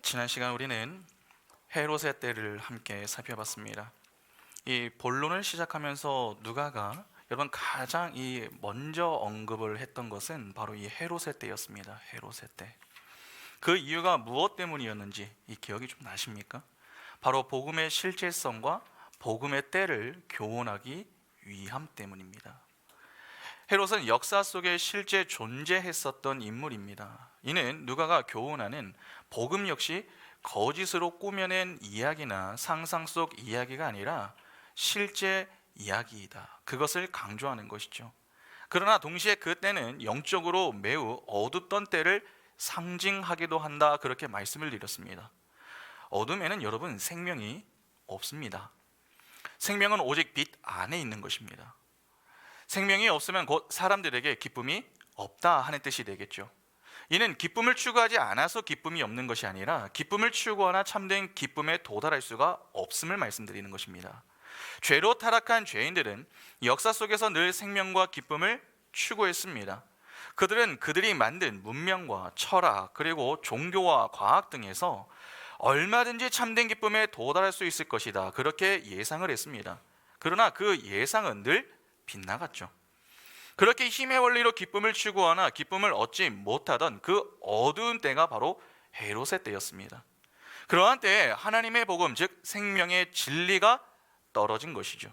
지난 시간 우리는 헤롯의 때를 함께 살펴봤습니다. 이 본론을 시작하면서 누가가 여러분 가장 먼저 언급을 했던 것은 바로 이 헤롯의 때였습니다. 헤롯의 때. 그 이유가 무엇 때문이었는지 이 기억이 좀 나십니까? 바로 복음의 실제성과 복음의 때를 교훈하기 위함 때문입니다. 헤롯은 역사 속에 실제 존재했었던 인물입니다. 이는 누가가 교훈하는 복음 역시 거짓으로 꾸며낸 이야기나 상상 속 이야기가 아니라 실제 이야기이다. 그것을 강조하는 것이죠. 그러나 동시에 그 때는 영적으로 매우 어둡던 때를 상징하기도 한다. 그렇게 말씀을 드렸습니다. 어둠에는 여러분 생명이 없습니다. 생명은 오직 빛 안에 있는 것입니다. 생명이 없으면 곧 사람들에게 기쁨이 없다 하는 뜻이 되겠죠. 이는 기쁨을 추구하지 않아서 기쁨이 없는 것이 아니라 기쁨을 추구하나 참된 기쁨에 도달할 수가 없음을 말씀드리는 것입니다. 죄로 타락한 죄인들은 역사 속에서 늘 생명과 기쁨을 추구했습니다. 그들은 그들이 만든 문명과 철학 그리고 종교와 과학 등에서 얼마든지 참된 기쁨에 도달할 수 있을 것이다. 그렇게 예상을 했습니다. 그러나 그 예상은 늘 빗나갔죠. 그렇게 힘의 원리로 기쁨을 추구하나 기쁨을 얻지 못하던 그 어두운 때가 바로 헤롯의 때였습니다. 그러한 때에 하나님의 복음, 즉 생명의 진리가 떨어진 것이죠.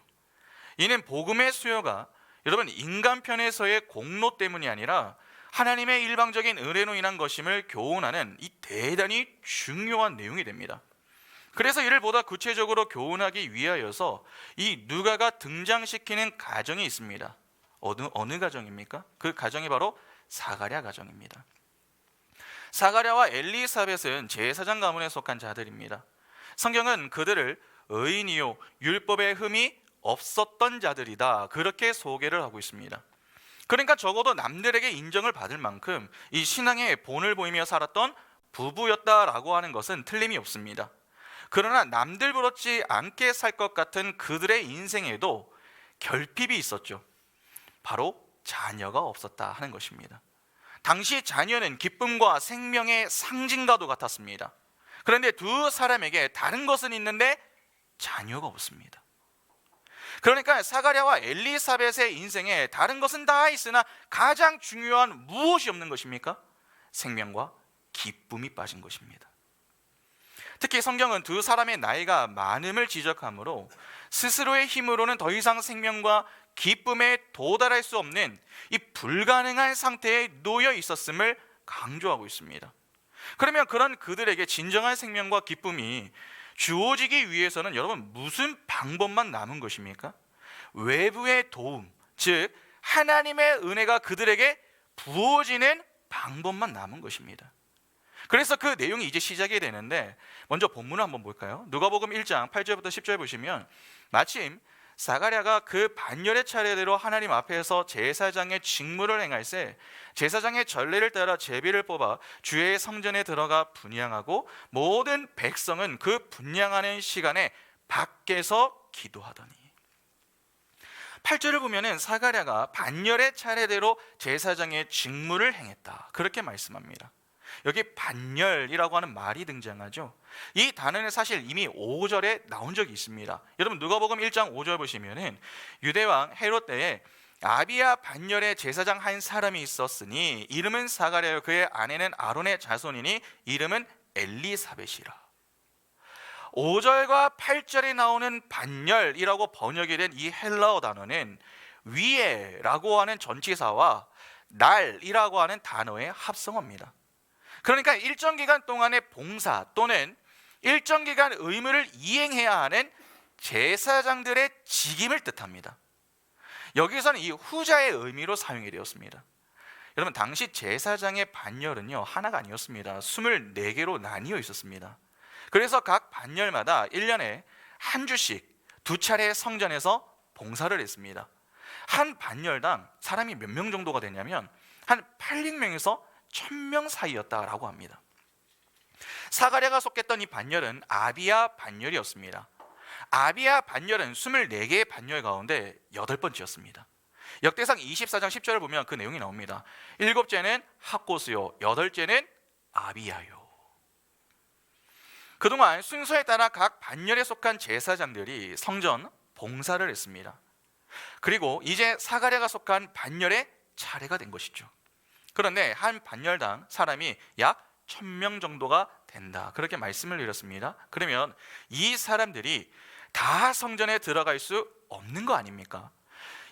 이는 복음의 수요가 여러분 인간 편에서의 공로 때문이 아니라 하나님의 일방적인 은혜로 인한 것임을 교훈하는 이 대단히 중요한 내용이 됩니다. 그래서 이를 보다 구체적으로 교훈하기 위하여서 이 누가가 등장시키는 가정이 있습니다. 어느 가정입니까? 그 가정이 바로 사가랴 가정입니다. 사가랴와 엘리사벳은 제사장 가문에 속한 자들입니다. 성경은 그들을 의인이요 율법에 흠이 없었던 자들이다. 그렇게 소개를 하고 있습니다. 그러니까 적어도 남들에게 인정을 받을 만큼 이 신앙의 본을 보이며 살았던 부부였다라고 하는 것은 틀림이 없습니다. 그러나 남들 부럽지 않게 살 것 같은 그들의 인생에도 결핍이 있었죠. 바로 자녀가 없었다 하는 것입니다. 당시 자녀는 기쁨과 생명의 상징과도 같았습니다. 그런데 두 사람에게 다른 것은 있는데 자녀가 없습니다. 그러니까 사가랴와 엘리사벳의 인생에 다른 것은 다 있으나 가장 중요한 무엇이 없는 것입니까? 생명과 기쁨이 빠진 것입니다. 특히 성경은 두 사람의 나이가 많음을 지적하므로 스스로의 힘으로는 더 이상 생명과 기쁨에 도달할 수 없는 이 불가능한 상태에 놓여 있었음을 강조하고 있습니다. 그러면 그런 그들에게 진정한 생명과 기쁨이 주어지기 위해서는 여러분 무슨 방법만 남은 것입니까? 외부의 도움, 즉 하나님의 은혜가 그들에게 부어지는 방법만 남은 것입니다. 그래서 그 내용이 이제 시작이 되는데 먼저 본문을 한번 볼까요? 누가복음 1장 8절부터 10절 보시면 마침 사가랴가 그 반열의 차례대로 하나님 앞에서 제사장의 직무를 행할새 제사장의 전례를 따라 제비를 뽑아 주의 성전에 들어가 분향하고 모든 백성은 그 분향하는 시간에 밖에서 기도하더니 8절을 보면은 사가랴가 반열의 차례대로 제사장의 직무를 행했다. 그렇게 말씀합니다. 여기 반열이라고 하는 말이 등장하죠. 이 단어는 사실 이미 5절에 나온 적이 있습니다. 여러분 누가복음 1장 5절 보시면은 유대왕 헤롯 때에 아비야 반열의 제사장 한 사람이 있었으니 이름은 사가랴요 그의 아내는 아론의 자손이니 이름은 엘리사벳이라. 5절과 8절에 나오는 반열이라고 번역이 된 이 헬라어 단어는 위에라고 하는 전치사와 날이라고 하는 단어의 합성어입니다. 그러니까 일정 기간 동안의 봉사 또는 일정 기간 의무를 이행해야 하는 제사장들의 직임을 뜻합니다. 여기서는 이 후자의 의미로 사용이 되었습니다. 여러분 당시 제사장의 반열은요 하나가 아니었습니다. 24개로 나뉘어 있었습니다. 그래서 각 반열마다 1년에 한 주씩 두 차례 성전에서 봉사를 했습니다. 한 반열당 사람이 몇 명 정도가 되냐면 한 800명에서 1000명 사이였다라고 합니다. 사가랴가 속했던 이 반열은 아비야 반열이었습니다. 아비야 반열은 24개의 반열 가운데 8번째였습니다. 역대상 24장 10절을 보면 그 내용이 나옵니다. 7째는 학고스요 8째는 아비야요. 그동안 순서에 따라 각 반열에 속한 제사장들이 성전 봉사를 했습니다. 그리고 이제 사가랴가 속한 반열의 차례가 된 것이죠. 그런데 한 반열당 사람이 약 1000명 정도가 된다, 그렇게 말씀을 드렸습니다. 그러면 이 사람들이 다 성전에 들어갈 수 없는 거 아닙니까?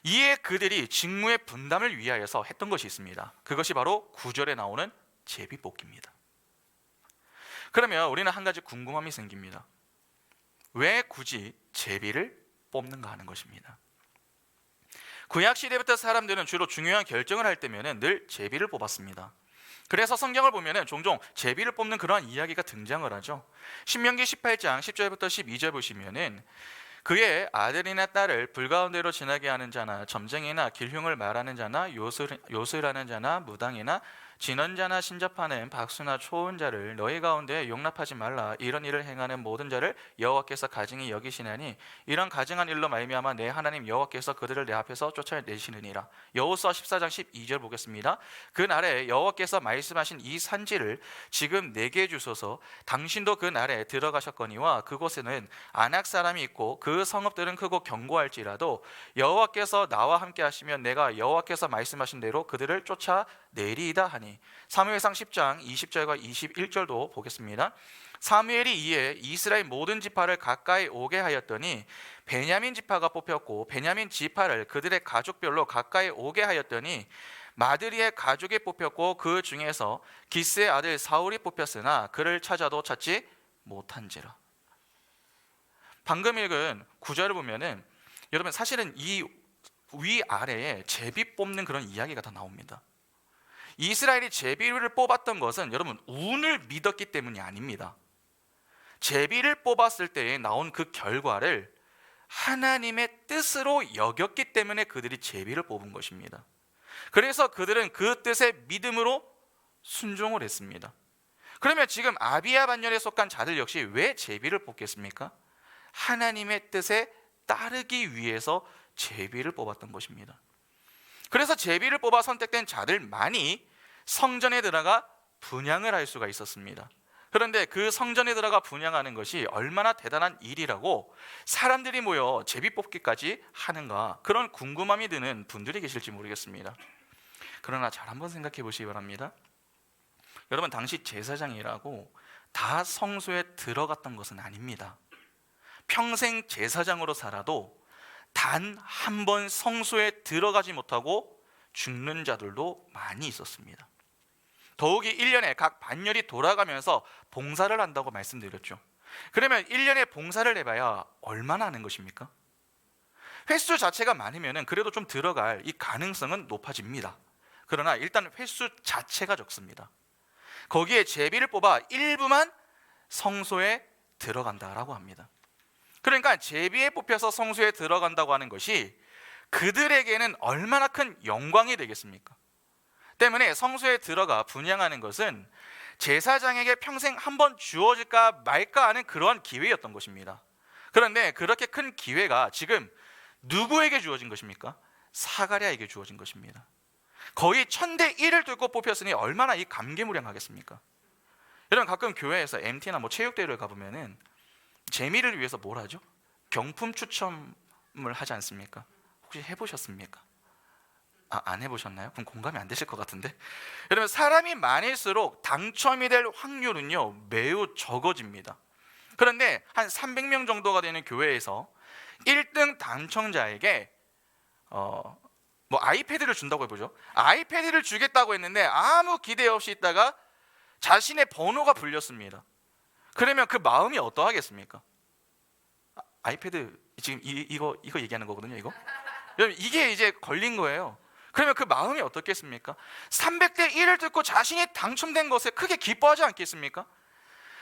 이에 그들이 직무의 분담을 위하여서 했던 것이 있습니다. 그것이 바로 9절에 나오는 제비뽑기입니다. 그러면 우리는 한 가지 궁금함이 생깁니다. 왜 굳이 제비를 뽑는가 하는 것입니다. 구약 시대부터 사람들은 주로 중요한 결정을 할 때면 늘 제비를 뽑았습니다. 그래서 성경을 보면 종종 제비를 뽑는 그러한 이야기가 등장을 하죠. 신명기 18장 10절부터 12절 보시면은 그의 아들이나 딸을 불 가운데로 지나게 하는 자나 점쟁이나 길흉을 말하는 자나 요술하는 자나 무당이나 진언자나 신접하는 박수나 초혼자를 너희 가운데 용납하지 말라. 이런 일을 행하는 모든 자를 여호와께서 가증히 여기시나니 이런 가증한 일로 말미암아 내 하나님 여호와께서 그들을 내 앞에서 쫓아내시느니라. 여호수아 14장 12절 보겠습니다. 그날에 여호와께서 말씀하신 이 산지를 지금 내게 주소서. 당신도 그 날에 들어가셨거니와 그곳에는 아낙 사람이 있고 그 성읍들은 크고 견고할지라도 여호와께서 나와 함께 하시면 내가 여호와께서 말씀하신 대로 그들을 쫓아내리이다 하니. 사무엘상 10장 20절과 21절도 보겠습니다. 사무엘이 이에 이스라엘 모든 지파를 가까이 오게 하였더니 베냐민 지파가 뽑혔고 베냐민 지파를 그들의 가족별로 가까이 오게 하였더니 마드리의 가족이 뽑혔고 그 중에서 기스의 아들 사울이 뽑혔으나 그를 찾아도 찾지 못한지라. 방금 읽은 구절을 보면은 여러분 사실은 이 위아래에 제비 뽑는 그런 이야기가 다 나옵니다. 이스라엘이 제비를 뽑았던 것은 여러분 운을 믿었기 때문이 아닙니다. 제비를 뽑았을 때에 나온 그 결과를 하나님의 뜻으로 여겼기 때문에 그들이 제비를 뽑은 것입니다. 그래서 그들은 그 뜻에 믿음으로 순종을 했습니다. 그러면 지금 아비야 반열에 속한 자들 역시 왜 제비를 뽑겠습니까? 하나님의 뜻에 따르기 위해서 제비를 뽑았던 것입니다. 그래서 제비를 뽑아 선택된 자들만이 성전에 들어가 분향을 할 수가 있었습니다. 그런데 그 성전에 들어가 분향하는 것이 얼마나 대단한 일이라고 사람들이 모여 제비 뽑기까지 하는가, 그런 궁금함이 드는 분들이 계실지 모르겠습니다. 그러나 잘 한번 생각해 보시기 바랍니다. 여러분 당시 제사장이라고 다 성소에 들어갔던 것은 아닙니다. 평생 제사장으로 살아도 단 한 번 성소에 들어가지 못하고 죽는 자들도 많이 있었습니다. 더욱이 1년에 각 반열이 돌아가면서 봉사를 한다고 말씀드렸죠. 그러면 1년에 봉사를 해봐야 얼마나 하는 것입니까? 횟수 자체가 많으면 그래도 좀 들어갈 이 가능성은 높아집니다. 그러나 일단 횟수 자체가 적습니다. 거기에 제비를 뽑아 일부만 성소에 들어간다라고 합니다. 그러니까 제비에 뽑혀서 성소에 들어간다고 하는 것이 그들에게는 얼마나 큰 영광이 되겠습니까? 때문에 성소에 들어가 분향하는 것은 제사장에게 평생 한 번 주어질까 말까 하는 그러한 기회였던 것입니다. 그런데 그렇게 큰 기회가 지금 누구에게 주어진 것입니까? 사가랴에게 주어진 것입니다. 거의 1000대 1을 뚫고 뽑혔으니 얼마나 이 감개무량하겠습니까? 여러분 가끔 교회에서 MT나 체육대회를 가보면은 재미를 위해서 뭘 하죠? 경품 추첨을 하지 않습니까? 혹시 해보셨습니까? 안 해보셨나요? 그럼 공감이 안 되실 것 같은데. 여러분 사람이 많을수록 당첨이 될 확률은요 매우 적어집니다. 그런데 한 300명 정도가 되는 교회에서 1등 당첨자에게 아이패드를 준다고 해보죠. 아이패드를 주겠다고 했는데 아무 기대 없이 있다가 자신의 번호가 불렸습니다. 그러면 그 마음이 어떠하겠습니까? 아이패드 지금 이거 얘기하는 거거든요. 여러분 이게 이제 걸린 거예요. 그러면 그 마음이 어떻겠습니까? 300대 1을 듣고 자신이 당첨된 것에 크게 기뻐하지 않겠습니까?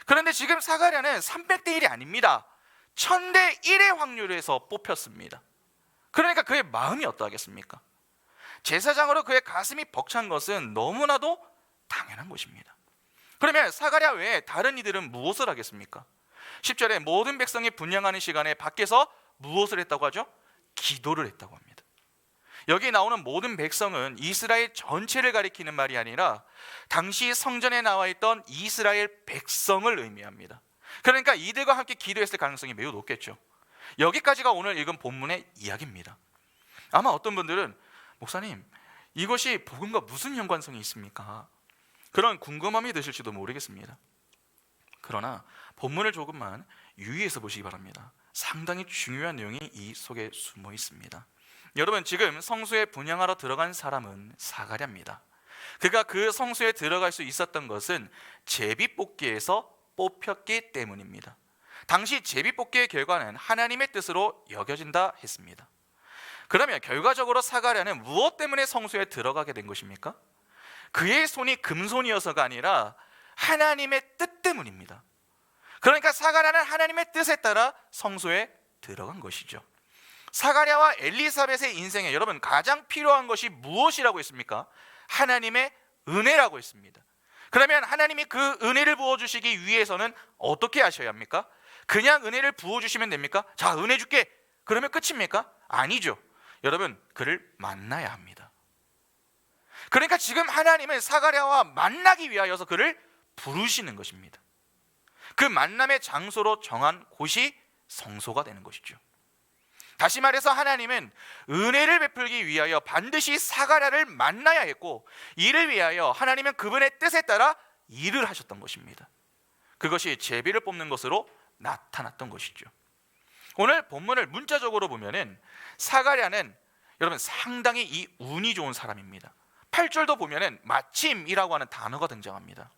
그런데 지금 사가랴는 300대 1이 아닙니다. 1000대 1의 확률에서 뽑혔습니다. 그러니까 그의 마음이 어떠하겠습니까? 제사장으로 그의 가슴이 벅찬 것은 너무나도 당연한 것입니다. 그러면 사가랴 외에 다른 이들은 무엇을 하겠습니까? 10절에 모든 백성이 분향하는 시간에 밖에서 무엇을 했다고 하죠? 기도를 했다고 합니다. 여기 나오는 모든 백성은 이스라엘 전체를 가리키는 말이 아니라 당시 성전에 나와 있던 이스라엘 백성을 의미합니다. 그러니까 이들과 함께 기도했을 가능성이 매우 높겠죠. 여기까지가 오늘 읽은 본문의 이야기입니다. 아마 어떤 분들은 목사님, 이것이 복음과 무슨 연관성이 있습니까? 그런 궁금함이 드실지도 모르겠습니다. 그러나 본문을 조금만 유의해서 보시기 바랍니다. 상당히 중요한 내용이 이 속에 숨어 있습니다. 여러분, 지금 성소에 분향하러 들어간 사람은 사가랴입니다. 그가 그 성소에 들어갈 수 있었던 것은 제비뽑기에서 뽑혔기 때문입니다. 당시 제비뽑기의 결과는 하나님의 뜻으로 여겨진다 했습니다. 그러면 결과적으로 사가랴는 무엇 때문에 성소에 들어가게 된 것입니까? 그의 손이 금손이어서가 아니라 하나님의 뜻 때문입니다. 그러니까 사가랴는 하나님의 뜻에 따라 성소에 들어간 것이죠. 사가랴와 엘리사벳의 인생에 여러분 가장 필요한 것이 무엇이라고 했습니까? 하나님의 은혜라고 했습니다. 그러면 하나님이 그 은혜를 부어주시기 위해서는 어떻게 하셔야 합니까? 그냥 은혜를 부어주시면 됩니까? 자, 은혜 줄게, 그러면 끝입니까? 아니죠. 여러분, 그를 만나야 합니다. 그러니까 지금 하나님은 사가랴와 만나기 위하여서 그를 부르시는 것입니다. 그 만남의 장소로 정한 곳이 성소가 되는 것이죠. 다시 말해서 하나님은 은혜를 베풀기 위하여 반드시 사가랴를 만나야 했고, 이를 위하여 하나님은 그분의 뜻에 따라 일을 하셨던 것입니다. 그것이 제비를 뽑는 것으로 나타났던 것이죠. 오늘 본문을 문자적으로 보면은 사가랴는 여러분 상당히 이 운이 좋은 사람입니다. 8절도 보면은 마침이라고 하는 단어가 등장합니다.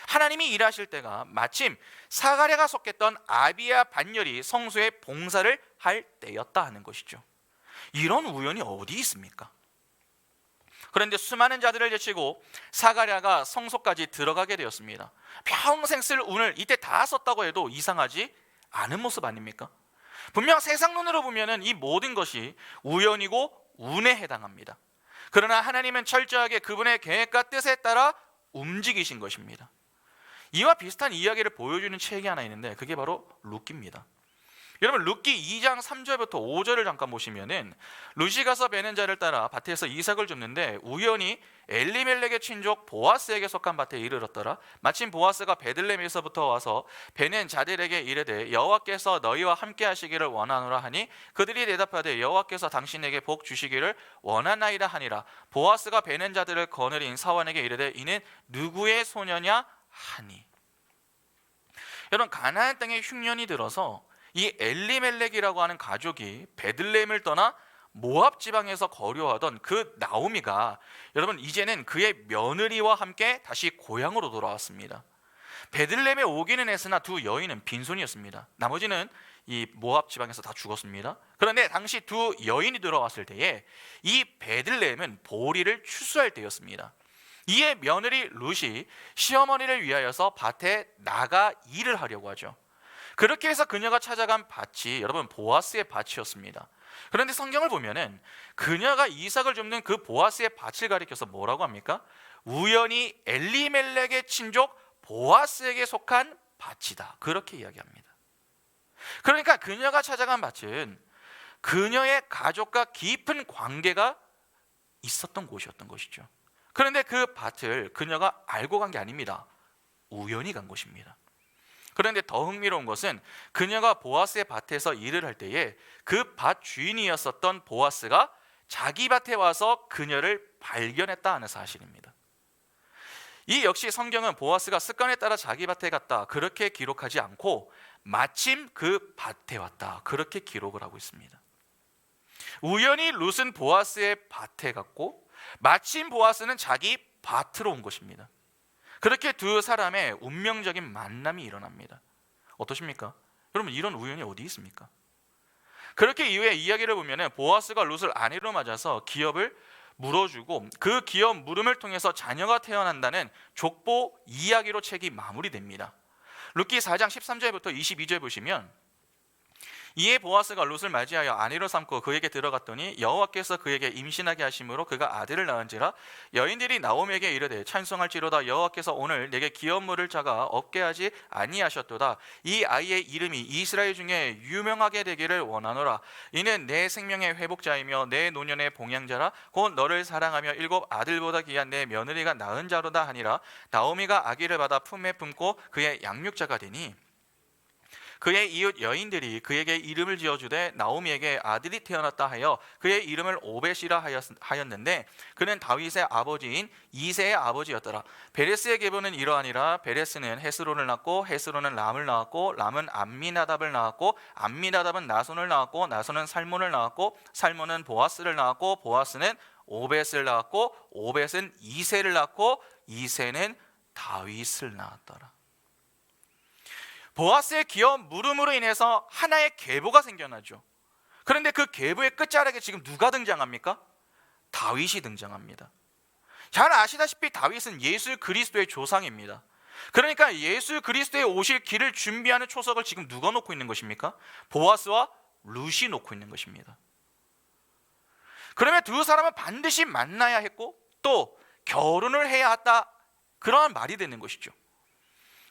하나님이 일하실 때가 마침 사가랴가 속했던 아비야 반열이 성소에 봉사를 할 때였다 하는 것이죠. 이런 우연이 어디 있습니까? 그런데 수많은 자들을 제치고 사가랴가 성소까지 들어가게 되었습니다. 평생 쓸 운을 이때 다 썼다고 해도 이상하지 않은 모습 아닙니까? 분명 세상 눈으로 보면 이 모든 것이 우연이고 운에 해당합니다. 그러나 하나님은 철저하게 그분의 계획과 뜻에 따라 움직이신 것입니다. 이와 비슷한 이야기를 보여주는 책이 하나 있는데 그게 바로 룻기입니다. 여러분, 룻기 2장 3절부터 5절을 잠깐 보시면은 룻이 가서 베는 자를 따라 밭에서 이삭을 줍는데 우연히 엘리멜렉의 친족 보아스에게 속한 밭에 이르렀더라. 마침 보아스가 베들레헴에서부터 와서 베는 자들에게 이르되 여호와께서 너희와 함께 하시기를 원하노라 하니 그들이 대답하되 여호와께서 당신에게 복 주시기를 원하나이다 하니라. 보아스가 베는 자들을 거느린 사원에게 이르되 이는 누구의 소녀냐 하니. 여러분, 가나안 땅에 흉년이 들어서 이 엘리멜렉이라고 하는 가족이 베들레헴을 떠나 모압 지방에서 거류하던 그 나오미가 여러분 이제는 그의 며느리와 함께 다시 고향으로 돌아왔습니다. 베들레헴에 오기는 했으나 두 여인은 빈손이었습니다. 나머지는 이 모압 지방에서 다 죽었습니다. 그런데 당시 두 여인이 들어왔을 때에 이 베들레헴은 보리를 추수할 때였습니다. 이에 며느리 룻이 시어머니를 위하여서 밭에 나가 일을 하려고 하죠. 그렇게 해서 그녀가 찾아간 밭이 여러분 보아스의 밭이었습니다. 그런데 성경을 보면은 그녀가 이삭을 줍는 그 보아스의 밭을 가리켜서 뭐라고 합니까? 우연히 엘리멜렉의 친족 보아스에게 속한 밭이다, 그렇게 이야기합니다. 그러니까 그녀가 찾아간 밭은 그녀의 가족과 깊은 관계가 있었던 곳이었던 것이죠. 그런데 그 밭을 그녀가 알고 간 게 아닙니다. 우연히 간 곳입니다. 그런데 더 흥미로운 것은 그녀가 보아스의 밭에서 일을 할 때에 그 밭 주인이었었던 보아스가 자기 밭에 와서 그녀를 발견했다 하는 사실입니다. 이 역시 성경은 보아스가 습관에 따라 자기 밭에 갔다 그렇게 기록하지 않고 마침 그 밭에 왔다 그렇게 기록을 하고 있습니다. 우연히 룻은 보아스의 밭에 갔고 마침 보아스는 자기 밭으로 온 것입니다. 그렇게 두 사람의 운명적인 만남이 일어납니다. 어떠십니까? 여러분, 이런 우연이 어디 있습니까? 그렇게 이후에 이야기를 보면 보아스가 룻을 아내로 맞아서 기업을 물어주고 그 기업 물음을 통해서 자녀가 태어난다는 족보 이야기로 책이 마무리됩니다. 룻기 4장 13절부터 22절 보시면 이에 보아스가 룻을 맞이하여 아내로 삼고 그에게 들어갔더니 여호와께서 그에게 임신하게 하심으로 그가 아들을 낳은지라. 여인들이 나오미에게 이르되 찬송할지로다. 여호와께서 오늘 내게 기업 물을 자가 없게 하지 아니하셨도다. 이 아이의 이름이 이스라엘 중에 유명하게 되기를 원하노라. 이는 내 생명의 회복자이며 내 노년의 봉양자라. 곧 너를 사랑하며 7 아들보다 귀한 내 며느리가 낳은 자로다 하니라. 나오미가 아기를 받아 품에 품고 그의 양육자가 되니 그의 이웃 여인들이 그에게 이름을 지어주되 나오미에게 아들이 태어났다 하여 그의 이름을 오벳이라 하였는데 그는 다윗의 아버지인 이새의 아버지였더라. 베레스의 계보는 이러하니라. 베레스는 헤스론을 낳고 헤스론은 람을 낳았고 람은 암미나답을 낳았고 암미나답은 나손을 낳았고 나손은 살몬을 낳았고 살몬은 보아스를 낳았고 보아스는 오벳을 낳았고 오벳은 이새를 낳고 이새는 다윗을 낳았더라. 보아스의 기업 물음으로 인해서 하나의 계보가 생겨나죠. 그런데 그 계보의 끝자락에 지금 누가 등장합니까? 다윗이 등장합니다. 잘 아시다시피 다윗은 예수 그리스도의 조상입니다. 그러니까 예수 그리스도의 오실 길을 준비하는 초석을 지금 누가 놓고 있는 것입니까? 보아스와 룻이 놓고 있는 것입니다. 그러면 두 사람은 반드시 만나야 했고 또 결혼을 해야 했다, 그러한 말이 되는 것이죠.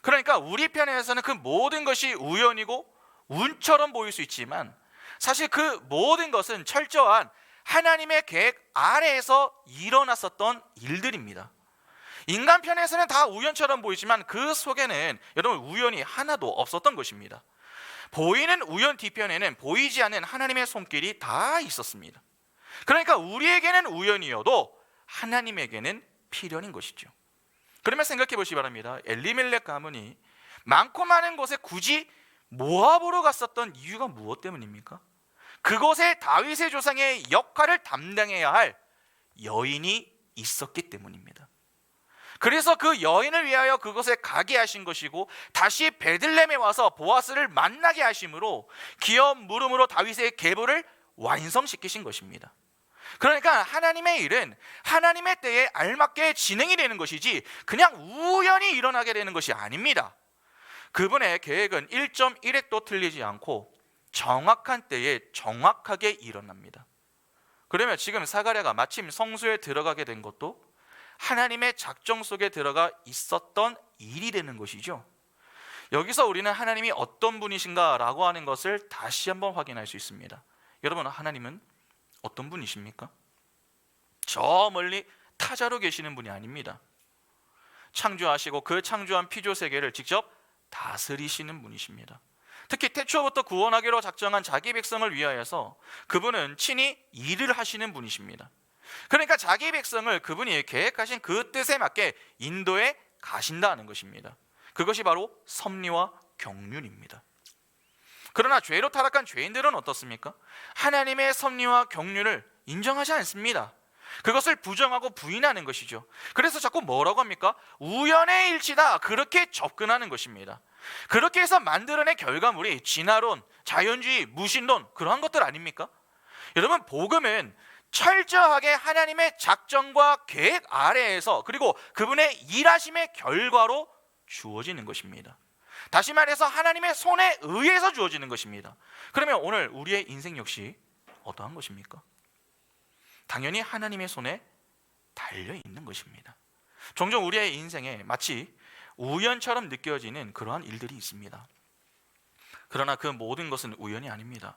그러니까 우리 편에서는 그 모든 것이 우연이고 운처럼 보일 수 있지만 사실 그 모든 것은 철저한 하나님의 계획 아래에서 일어났었던 일들입니다. 인간 편에서는 다 우연처럼 보이지만 그 속에는 여러분 우연이 하나도 없었던 것입니다. 보이는 우연 뒤편에는 보이지 않는 하나님의 손길이 다 있었습니다. 그러니까 우리에게는 우연이어도 하나님에게는 필연인 것이죠. 그러면 생각해 보시기 바랍니다. 엘리멜렉 가문이 많고 많은 곳에 굳이 모압으로 갔었던 이유가 무엇 때문입니까? 그곳에 다윗의 조상의 역할을 담당해야 할 여인이 있었기 때문입니다. 그래서 그 여인을 위하여 그곳에 가게 하신 것이고 다시 베들레헴에 와서 보아스를 만나게 하심으로 기업 물음으로 다윗의 계보를 완성시키신 것입니다. 그러니까 하나님의 일은 하나님의 때에 알맞게 진행이 되는 것이지 그냥 우연히 일어나게 되는 것이 아닙니다. 그분의 계획은 1.1획도 틀리지 않고 정확한 때에 정확하게 일어납니다. 그러면 지금 사가랴가 마침 성소에 들어가게 된 것도 하나님의 작정 속에 들어가 있었던 일이 되는 것이죠. 여기서 우리는 하나님이 어떤 분이신가 라고 하는 것을 다시 한번 확인할 수 있습니다. 여러분, 하나님은 어떤 분이십니까? 저 멀리 타자로 계시는 분이 아닙니다. 창조하시고 그 창조한 피조 세계를 직접 다스리시는 분이십니다. 특히 태초부터 구원하기로 작정한 자기 백성을 위하여서 그분은 친히 일을 하시는 분이십니다. 그러니까 자기 백성을 그분이 계획하신 그 뜻에 맞게 인도해 가신다는 것입니다. 그것이 바로 섭리와 경륜입니다. 그러나 죄로 타락한 죄인들은 어떻습니까? 하나님의 섭리와 경륜을 인정하지 않습니다. 그것을 부정하고 부인하는 것이죠. 그래서 자꾸 뭐라고 합니까? 우연의 일치다, 그렇게 접근하는 것입니다. 그렇게 해서 만들어낸 결과물이 진화론, 자연주의, 무신론, 그러한 것들 아닙니까? 여러분, 복음은 철저하게 하나님의 작정과 계획 아래에서 그리고 그분의 일하심의 결과로 주어지는 것입니다. 다시 말해서 하나님의 손에 의해서 주어지는 것입니다. 그러면 오늘 우리의 인생 역시 어떠한 것입니까? 당연히 하나님의 손에 달려 있는 것입니다. 종종 우리의 인생에 마치 우연처럼 느껴지는 그러한 일들이 있습니다. 그러나 그 모든 것은 우연이 아닙니다.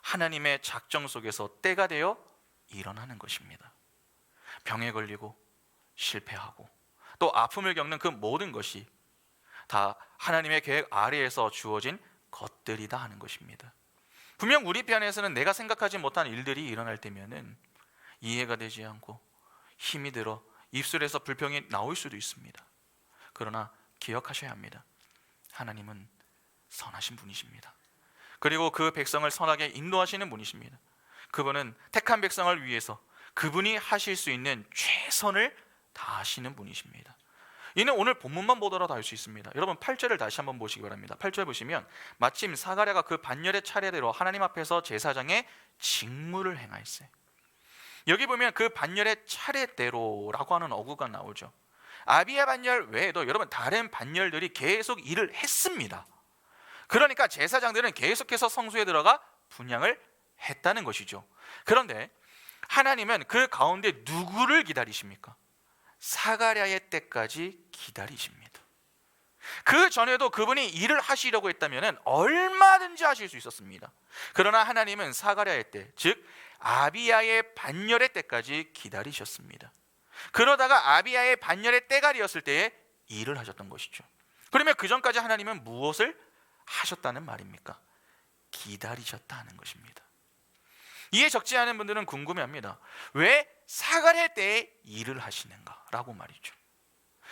하나님의 작정 속에서 때가 되어 일어나는 것입니다. 병에 걸리고 실패하고 또 아픔을 겪는 그 모든 것이 다 하나님의 계획 아래에서 주어진 것들이다 하는 것입니다. 분명 우리 편에서는 내가 생각하지 못한 일들이 일어날 때면은 이해가 되지 않고 힘이 들어 입술에서 불평이 나올 수도 있습니다. 그러나 기억하셔야 합니다. 하나님은 선하신 분이십니다. 그리고 그 백성을 선하게 인도하시는 분이십니다. 그분은 택한 백성을 위해서 그분이 하실 수 있는 최선을 다하시는 분이십니다. 이는 오늘 본문만 보더라도 알 수 있습니다. 여러분 8절을 다시 한번 보시기 바랍니다. 8절 보시면 마침 사가랴가 그 반열의 차례대로 하나님 앞에서 제사장의 직무를 행하였어요. 여기 보면 그 반열의 차례대로라고 하는 어구가 나오죠. 아비야 반열 외에도 여러분 다른 반열들이 계속 일을 했습니다. 그러니까 제사장들은 계속해서 성소에 들어가 분향을 했다는 것이죠. 그런데 하나님은 그 가운데 누구를 기다리십니까? 사가랴의 때까지 기다리십니다. 그 전에도 그분이 일을 하시려고 했다면 얼마든지 하실 수 있었습니다. 그러나 하나님은 사가랴의 때, 즉 아비야의 반열의 때까지 기다리셨습니다. 그러다가 아비야의 반열의 때가 되었을 때에 일을 하셨던 것이죠. 그러면 그 전까지 하나님은 무엇을 하셨다는 말입니까? 기다리셨다 하는 것입니다. 이해 적지 않은 분들은 궁금해합니다. 왜 사가랴 때에 일을 하시는가라고 말이죠.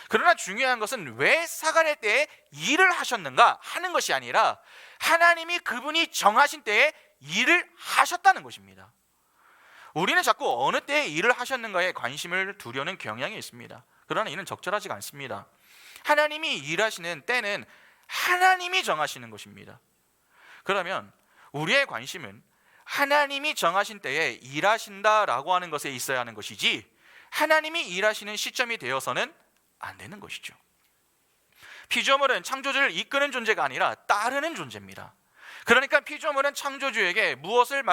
그러나 중요한 것은 왜 사가랴 때에 일을 하셨는가 하는 것이 아니라 하나님이 그분이 정하신 때에 일을 하셨다는 것입니다. 우리는 자꾸 어느 때에 일을 하셨는가에 관심을 두려는 경향이 있습니다. 그러나 이는 적절하지가 않습니다. 하나님이 일하시는 때는 하나님이 정하시는 것입니다. 그러면 우리의 관심은 하나님이 정하신 때에 일하신다라고 하는 것에 있어야 하는 것이지 하나님이 일하시는 시점이 되어서는 안 되는 것이죠. 피조물은 창조주를 이끄는 존재가 아니라 따르는 존재입니다. 그러니까 피조물은 창조주에게 무엇을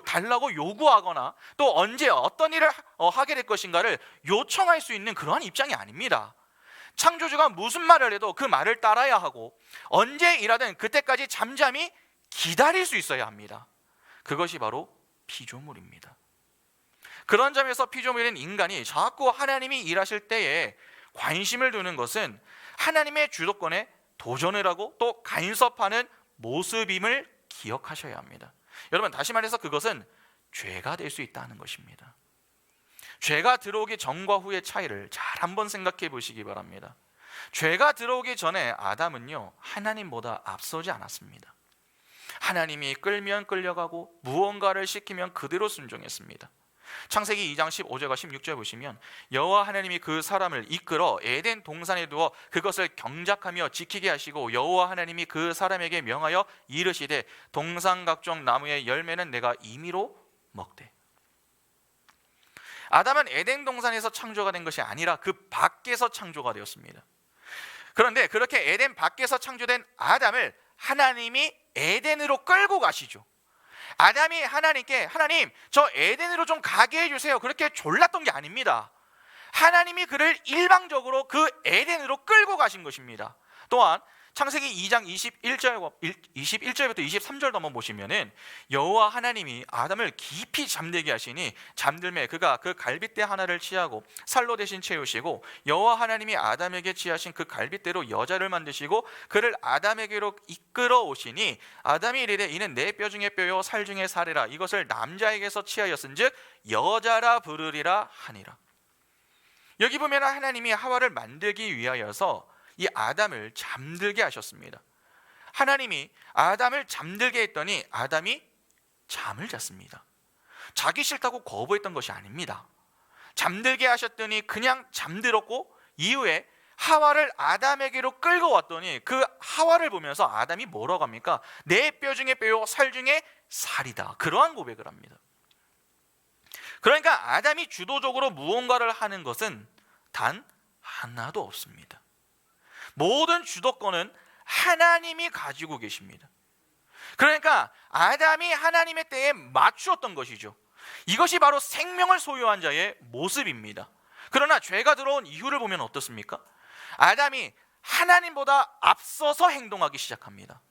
달라고 요구하거나 또 언제 어떤 일을 하게 될 것인가를 요청할 수 있는 그러한 입장이 아닙니다. 창조주가 무슨 말을 해도 그 말을 따라야 하고 언제 일하든 그때까지 잠잠히 기다릴 수 있어야 합니다. 그것이 바로 피조물입니다. 그런 점에서 피조물인 인간이 자꾸 하나님이 일하실 때에 관심을 두는 것은 하나님의 주도권에 도전을 하고 또 간섭하는 모습임을 기억하셔야 합니다. 여러분, 다시 말해서 그것은 죄가 될 수 있다는 것입니다. 죄가 들어오기 전과 후의 차이를 잘 한번 생각해 보시기 바랍니다. 죄가 들어오기 전에 아담은요, 하나님보다 앞서지 않았습니다. 하나님이 끌면 끌려가고 무언가를 시키면 그대로 순종했습니다. 창세기 2장 15절과 16절 보시면 여호와 하나님이 그 사람을 이끌어 에덴 동산에 두어 그것을 경작하며 지키게 하시고 여호와 하나님이 그 사람에게 명하여 이르시되 동산 각종 나무의 열매는 내가 임의로 먹되. 아담은 에덴 동산에서 창조가 된 것이 아니라 그 밖에서 창조가 되었습니다. 그런데 그렇게 에덴 밖에서 창조된 아담을 하나님이 에덴으로 끌고 가시죠. 아담이 하나님께 하나님 저 에덴으로 좀 가게 해주세요 그렇게 졸랐던 게 아닙니다. 하나님이 그를 일방적으로 그 에덴으로 끌고 가신 것입니다. 또한 창세기 2장 21절부터 23절도 한번 보시면은 여호와 하나님이 아담을 깊이 잠들게 하시니 잠들매 그가 그 갈빗대 하나를 취하고 살로 대신 채우시고 여호와 하나님이 아담에게 취하신 그 갈빗대로 여자를 만드시고 그를 아담에게로 이끌어 오시니 아담이 이르되 이는 내 뼈 중에 뼈요 살 중에 살이라 이것을 남자에게서 취하였은즉 여자라 부르리라 하니라. 여기 보면 하나님이 하와를 만들기 위하여서 이 아담을 잠들게 하셨습니다. 하나님이 아담을 잠들게 했더니 아담이 잠을 잤습니다. 자기 싫다고 거부했던 것이 아닙니다. 잠들게 하셨더니 그냥 잠들었고 이후에 하와를 아담에게로 끌고 왔더니 그 하와를 보면서 아담이 뭐라고 합니까? 내 뼈 중에 뼈요 살 중에 살이다. 그러한 고백을 합니다. 그러니까 아담이 주도적으로 무언가를 하는 것은 단 하나도 없습니다. 모든 주도권은 하나님이 가지고 계십니다. 그러니까 아담이 하나님의 때에 맞추었던 것이죠. 이것이 바로 생명을 소유한 자의 모습입니다. 그러나 죄가 들어온 이유를 보면 어떻습니까? 아담이 하나님보다 앞서서 행동하기 시작합니다.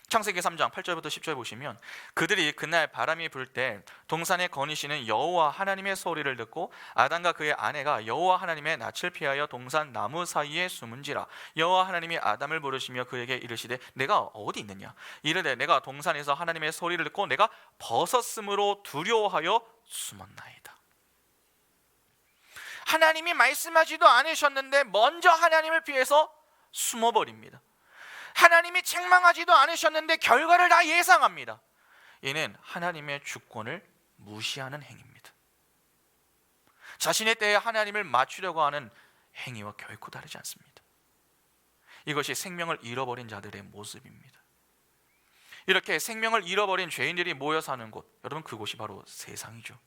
창세기 3장 8절부터 10절 보시면 그들이 그날 바람이 불 때 동산에 거니시는 여호와 하나님의 소리를 듣고 아담과 그의 아내가 여호와 하나님의 낯을 피하여 동산 나무 사이에 숨은지라. 여호와 하나님이 아담을 부르시며 그에게 이르시되 내가 어디 있느냐. 이르되 내가 동산에서 하나님의 소리를 듣고 내가 벗었으므로 두려워하여 숨었나이다. 하나님이 말씀하지도 않으셨는데 먼저 하나님을 피해서 숨어버립니다. 하나님이 책망하지도 않으셨는데 결과를 다 예상합니다. 이는 하나님의 주권을 무시하는 행위입니다. 자신의 때에 하나님을 맞추려고 하는 행위와 결코 다르지 않습니다. 이것이 생명을 잃어버린 자들의 모습입니다. 이렇게 생명을 잃어버린 죄인들이 모여 사는 곳, 여러분 그곳이 바로 세상이죠.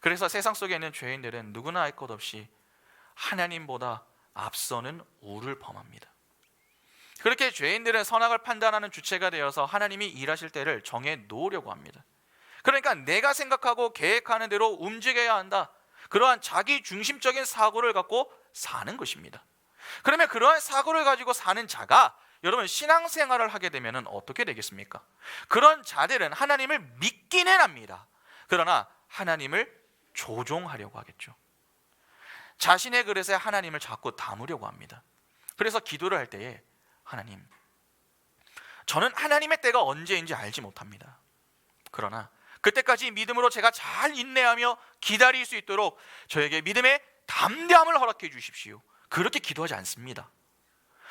그래서 세상 속에 있는 죄인들은 누구나 알 것 없이 하나님보다 앞서는 우를 범합니다. 그렇게 죄인들은 선악을 판단하는 주체가 되어서 하나님이 일하실 때를 정해 놓으려고 합니다. 그러니까 내가 생각하고 계획하는 대로 움직여야 한다, 그러한 자기 중심적인 사고를 갖고 사는 것입니다. 그러면 그러한 사고를 가지고 사는 자가 여러분 신앙생활을 하게 되면 어떻게 되겠습니까? 그런 자들은 하나님을 믿기는 합니다. 그러나 하나님을 조종하려고 하겠죠. 자신의 그릇에 하나님을 자꾸 담으려고 합니다. 그래서 기도를 할 때에 하나님, 저는 하나님의 때가 언제인지 알지 못합니다. 그러나 그때까지 믿음으로 제가 잘 인내하며 기다릴 수 있도록 저에게 믿음의 담대함을 허락해 주십시오. 그렇게 기도하지 않습니다.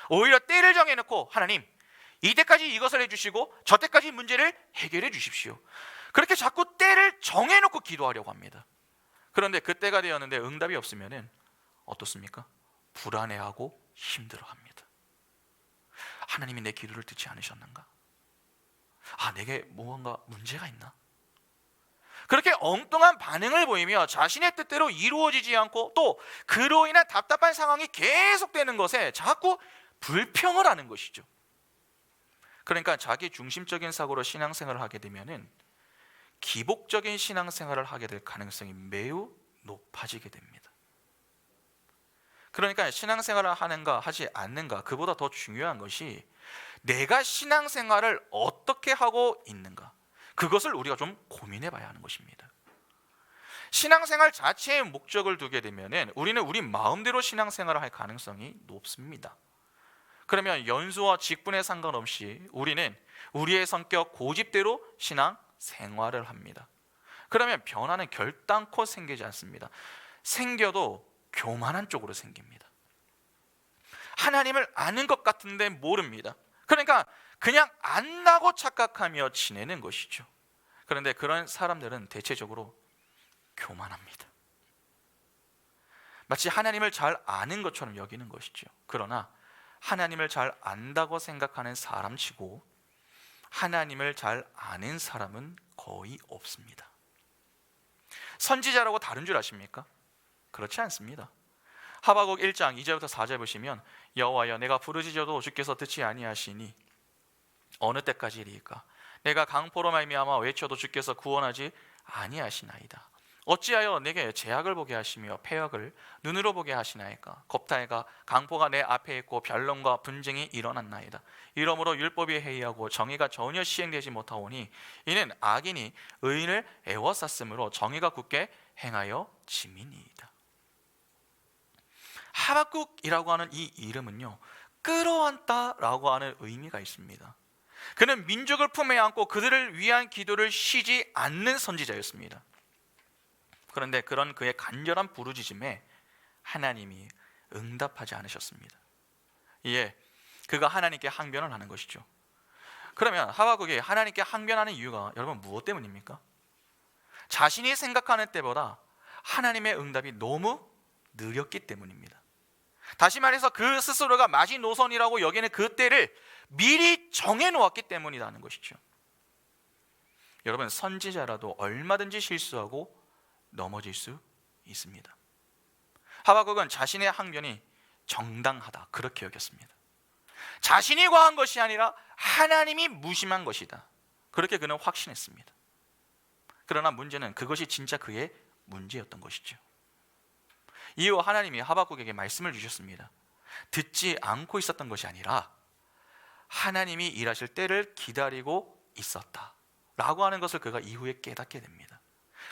오히려 때를 정해놓고 하나님, 이때까지 이것을 해주시고 저 때까지 문제를 해결해 주십시오. 그렇게 자꾸 때를 정해놓고 기도하려고 합니다. 그런데 그때가 되었는데 응답이 없으면 어떻습니까? 불안해하고 힘들어합니다. 하나님이 내 기도를 듣지 않으셨는가? 내게 뭔가 문제가 있나? 그렇게 엉뚱한 반응을 보이며 자신의 뜻대로 이루어지지 않고 또 그로 인한 답답한 상황이 계속되는 것에 자꾸 불평을 하는 것이죠. 그러니까 자기 중심적인 사고로 신앙생활을 하게 되면 기복적인 신앙생활을 하게 될 가능성이 매우 높아지게 됩니다. 그러니까 신앙생활을 하는가 하지 않는가, 그보다 더 중요한 것이 내가 신앙생활을 어떻게 하고 있는가, 그것을 우리가 좀 고민해 봐야 하는 것입니다. 신앙생활 자체의 목적을 두게 되면 우리는 우리 마음대로 신앙생활을 할 가능성이 높습니다. 그러면 연수와 직분에 상관없이 우리는 우리의 성격 고집대로 신앙생활을 합니다. 그러면 변화는 결단코 생기지 않습니다. 생겨도 교만한 쪽으로 생깁니다. 하나님을 아는 것 같은데 모릅니다. 그러니까 그냥 안다고 착각하며 지내는 것이죠. 그런데 그런 사람들은 대체적으로 교만합니다. 마치 하나님을 잘 아는 것처럼 여기는 것이죠. 그러나 하나님을 잘 안다고 생각하는 사람치고 하나님을 잘 아는 사람은 거의 없습니다. 선지자라고 다른 줄 아십니까? 그렇지 않습니다. 하박국 1장 2절부터 4절 보시면 여호와여, 내가 부르짖어도 주께서 듣지 아니하시니 어느 때까지리이까? 내가 강포로 말미암아 외쳐도 주께서 구원하지 아니하시나이다. 어찌하여 내게 제약을 보게 하시며 패역을 눈으로 보게 하시나이까? 겁탈과 강포가 내 앞에 있고 변론과 분쟁이 일어났나이다. 이러므로 율법이 해이하고 정의가 전혀 시행되지 못하오니 이는 악인이 의인을 애워쌌으므로 정의가 굳게 행하여 짐이니이다. 하박국이라고 하는 이 이름은요, 끌어안다라고 하는 의미가 있습니다. 그는 민족을 품에 안고 그들을 위한 기도를 쉬지 않는 선지자였습니다. 그런데 그런 그의 간절한 부르짖음에 하나님이 응답하지 않으셨습니다. 이에 그가 하나님께 항변을 하는 것이죠. 그러면 하박국이 하나님께 항변하는 이유가 여러분 무엇 때문입니까? 자신이 생각하는 때보다 하나님의 응답이 너무 느렸기 때문입니다. 다시 말해서 그 스스로가 마지노선이라고 여기는 그 때를 미리 정해놓았기 때문이라는 것이죠. 여러분, 선지자라도 얼마든지 실수하고 넘어질 수 있습니다. 하박국은 자신의 항변이 정당하다 그렇게 여겼습니다. 자신이 과한 것이 아니라 하나님이 무심한 것이다 그렇게 그는 확신했습니다. 그러나 문제는 그것이 진짜 그의 문제였던 것이죠. 이후 하나님이 하박국에게 말씀을 주셨습니다. 듣지 않고 있었던 것이 아니라 하나님이 일하실 때를 기다리고 있었다 라고 하는 것을 그가 이후에 깨닫게 됩니다.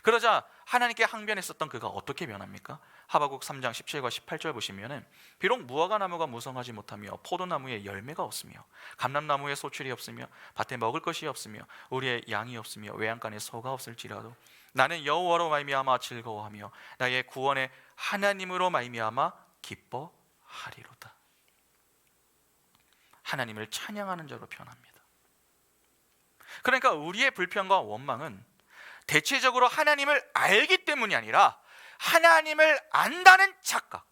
그러자 하나님께 항변했었던 그가 어떻게 변합니까? 하박국 3장 17과 18절 보시면 비록 무화과 나무가 무성하지 못하며 포도나무에 열매가 없으며 감람나무에 소출이 없으며 밭에 먹을 것이 없으며 우리의 양이 없으며 외양간에 소가 없을지라도 나는 여호와로 말미암아 즐거워하며 나의 구원의 하나님으로 말미암아 기뻐하리로다. 하나님을 찬양하는 자로 변합니다. 그러니까 우리의 불평과 원망은 대체적으로 하나님을 알기 때문이 아니라 하나님을 안다는 착각,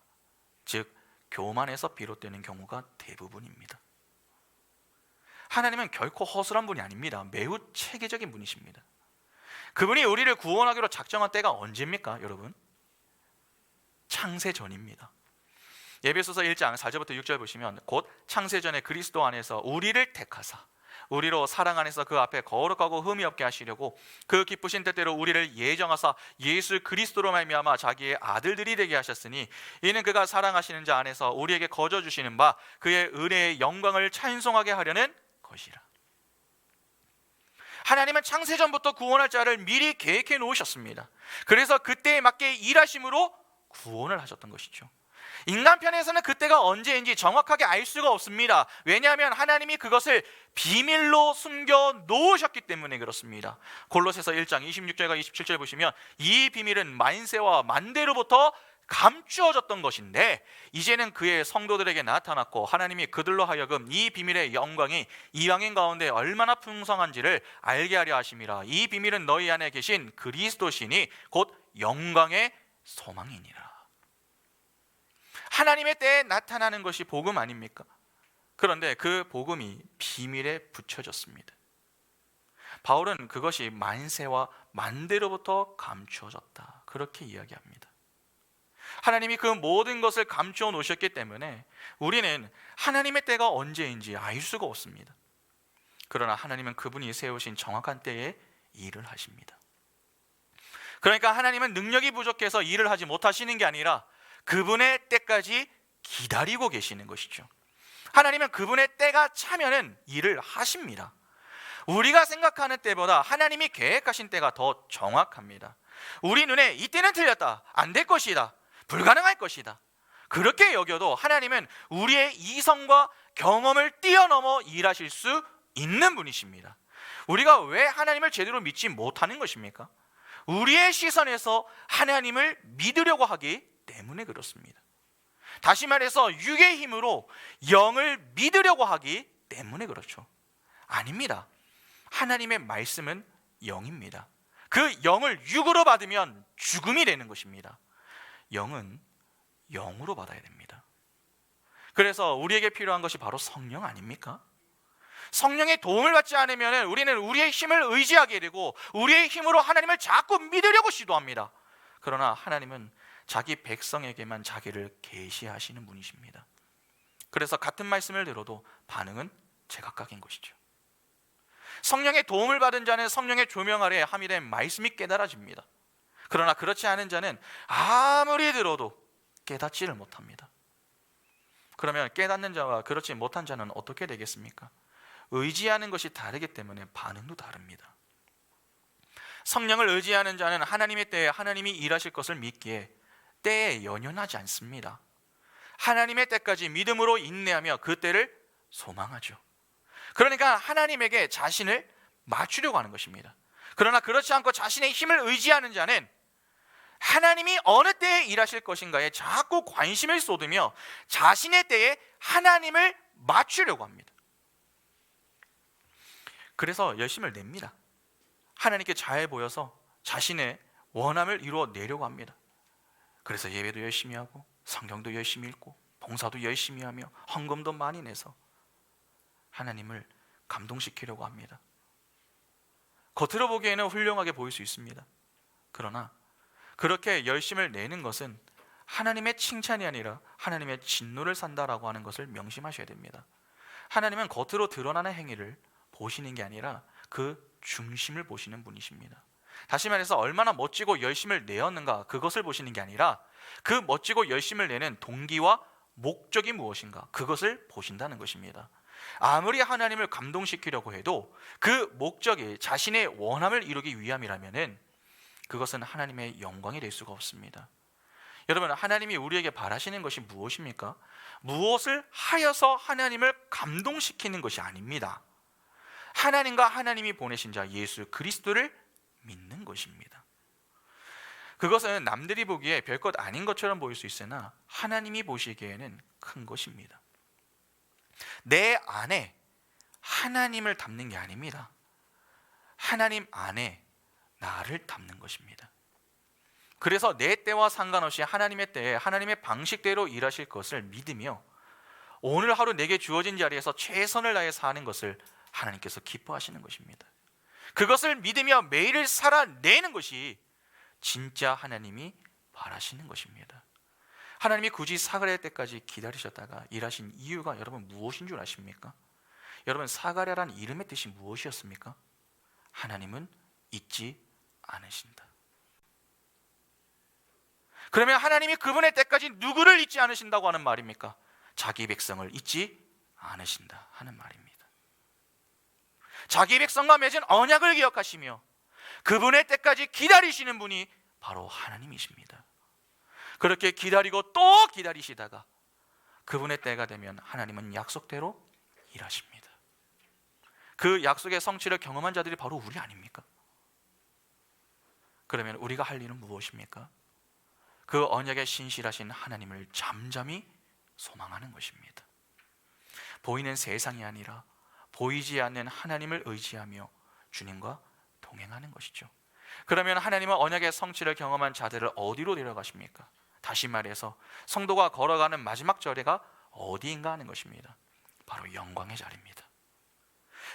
즉 교만에서 비롯되는 경우가 대부분입니다. 하나님은 결코 허술한 분이 아닙니다. 매우 체계적인 분이십니다. 그분이 우리를 구원하기로 작정한 때가 언제입니까, 여러분? 창세 전입니다. 에베소서 1장 4절부터 6절 보시면 곧 창세전에 그리스도 안에서 우리를 택하사 우리로 사랑 안에서 그 앞에 거룩하고 흠이 없게 하시려고 그 기쁘신 뜻대로 우리를 예정하사 예수 그리스도로 말미암아 자기의 아들들이 되게 하셨으니 이는 그가 사랑하시는 자 안에서 우리에게 거저 주시는 바 그의 은혜의 영광을 찬송하게 하려는 것이라. 하나님은 창세전부터 구원할 자를 미리 계획해 놓으셨습니다. 그래서 그때에 맞게 일하심으로 구원을 하셨던 것이죠. 인간 편에서는 그때가 언제인지 정확하게 알 수가 없습니다. 왜냐하면 하나님이 그것을 비밀로 숨겨 놓으셨기 때문에 그렇습니다. 골로새서 1장 26절과 27절 보시면 이 비밀은 만세와 만대로부터 감추어졌던 것인데 이제는 그의 성도들에게 나타났고 하나님이 그들로 하여금 이 비밀의 영광이 이방인 가운데 얼마나 풍성한지를 알게 하려 하심이라. 이 비밀은 너희 안에 계신 그리스도시니 곧 영광의 소망이니라. 하나님의 때에 나타나는 것이 복음 아닙니까? 그런데 그 복음이 비밀에 붙여졌습니다. 바울은 그것이 만세와 만대로부터 감추어졌다, 그렇게 이야기합니다. 하나님이 그 모든 것을 감추어 놓으셨기 때문에 우리는 하나님의 때가 언제인지 알 수가 없습니다. 그러나 하나님은 그분이 세우신 정확한 때에 일을 하십니다. 그러니까 하나님은 능력이 부족해서 일을 하지 못하시는 게 아니라 그분의 때까지 기다리고 계시는 것이죠. 하나님은 그분의 때가 차면은 일을 하십니다. 우리가 생각하는 때보다 하나님이 계획하신 때가 더 정확합니다. 우리 눈에 이 때는 틀렸다, 안 될 것이다, 불가능할 것이다, 그렇게 여겨도 하나님은 우리의 이성과 경험을 뛰어넘어 일하실 수 있는 분이십니다. 우리가 왜 하나님을 제대로 믿지 못하는 것입니까? 우리의 시선에서 하나님을 믿으려고 하기 때문에 그렇습니다. 다시 말해서 육의 힘으로 영을 믿으려고 하기 때문에 그렇죠. 아닙니다. 하나님의 말씀은 영입니다. 그 영을 육으로 받으면 죽음이 되는 것입니다. 영은 영으로 받아야 됩니다. 그래서 우리에게 필요한 것이 바로 성령 아닙니까? 성령의 도움을 받지 않으면 우리는 우리의 힘을 의지하게 되고 우리의 힘으로 하나님을 자꾸 믿으려고 시도합니다. 그러나 하나님은 자기 백성에게만 자기를 계시하시는 분이십니다. 그래서 같은 말씀을 들어도 반응은 제각각인 것이죠. 성령의 도움을 받은 자는 성령의 조명 아래 함이 된 말씀이 깨달아집니다. 그러나 그렇지 않은 자는 아무리 들어도 깨닫지를 못합니다. 그러면 깨닫는 자와 그렇지 못한 자는 어떻게 되겠습니까? 의지하는 것이 다르기 때문에 반응도 다릅니다. 성령을 의지하는 자는 하나님의 때에 하나님이 일하실 것을 믿기에 때에 연연하지 않습니다. 하나님의 때까지 믿음으로 인내하며 그 때를 소망하죠. 그러니까 하나님에게 자신을 맞추려고 하는 것입니다. 그러나 그렇지 않고 자신의 힘을 의지하는 자는 하나님이 어느 때에 일하실 것인가에 자꾸 관심을 쏟으며 자신의 때에 하나님을 맞추려고 합니다. 그래서 열심을 냅니다. 하나님께 잘 보여서 자신의 원함을 이루어내려고 합니다. 그래서 예배도 열심히 하고 성경도 열심히 읽고 봉사도 열심히 하며 헌금도 많이 내서 하나님을 감동시키려고 합니다. 겉으로 보기에는 훌륭하게 보일 수 있습니다. 그러나 그렇게 열심을 내는 것은 하나님의 칭찬이 아니라 하나님의 진노를 산다라고 하는 것을 명심하셔야 됩니다. 하나님은 겉으로 드러나는 행위를 보시는 게 아니라 그 중심을 보시는 분이십니다. 다시 말해서 얼마나 멋지고 열심을 내었는가, 그것을 보시는 게 아니라 그 멋지고 열심을 내는 동기와 목적이 무엇인가, 그것을 보신다는 것입니다. 아무리 하나님을 감동시키려고 해도 그 목적이 자신의 원함을 이루기 위함이라면은 그것은 하나님의 영광이 될 수가 없습니다. 여러분, 하나님이 우리에게 바라시는 것이 무엇입니까? 무엇을 하여서 하나님을 감동시키는 것이 아닙니다. 하나님과 하나님이 보내신 자 예수 그리스도를 믿는 것입니다. 그것은 남들이 보기에 별것 아닌 것처럼 보일 수 있으나 하나님이 보시기에는 큰 것입니다. 내 안에 하나님을 담는 게 아닙니다. 하나님 안에 나를 담는 것입니다. 그래서 내 때와 상관없이 하나님의 때에 하나님의 방식대로 일하실 것을 믿으며 오늘 하루 내게 주어진 자리에서 최선을 다해 사는 것을 하나님께서 기뻐하시는 것입니다. 그것을 믿으며 매일을 살아내는 것이 진짜 하나님이 바라시는 것입니다. 하나님이 굳이 사가랴 때까지 기다리셨다가 일하신 이유가 여러분 무엇인 줄 아십니까? 여러분, 사가랴란 이름의 뜻이 무엇이었습니까? 하나님은 잊지 않으신다. 그러면 하나님이 그분의 때까지 누구를 잊지 않으신다고 하는 말입니까? 자기 백성을 잊지 않으신다 하는 말입니다. 자기 백성과 맺은 언약을 기억하시며 그분의 때까지 기다리시는 분이 바로 하나님이십니다. 그렇게 기다리고 또 기다리시다가 그분의 때가 되면 하나님은 약속대로 일하십니다. 그 약속의 성취를 경험한 자들이 바로 우리 아닙니까? 그러면 우리가 할 일은 무엇입니까? 그 언약에 신실하신 하나님을 잠잠히 소망하는 것입니다. 보이는 세상이 아니라 보이지 않는 하나님을 의지하며 주님과 동행하는 것이죠. 그러면 하나님은 언약의 성취를 경험한 자들을 어디로 데려가십니까? 다시 말해서 성도가 걸어가는 마지막 자리가 어디인가 하는 것입니다. 바로 영광의 자리입니다.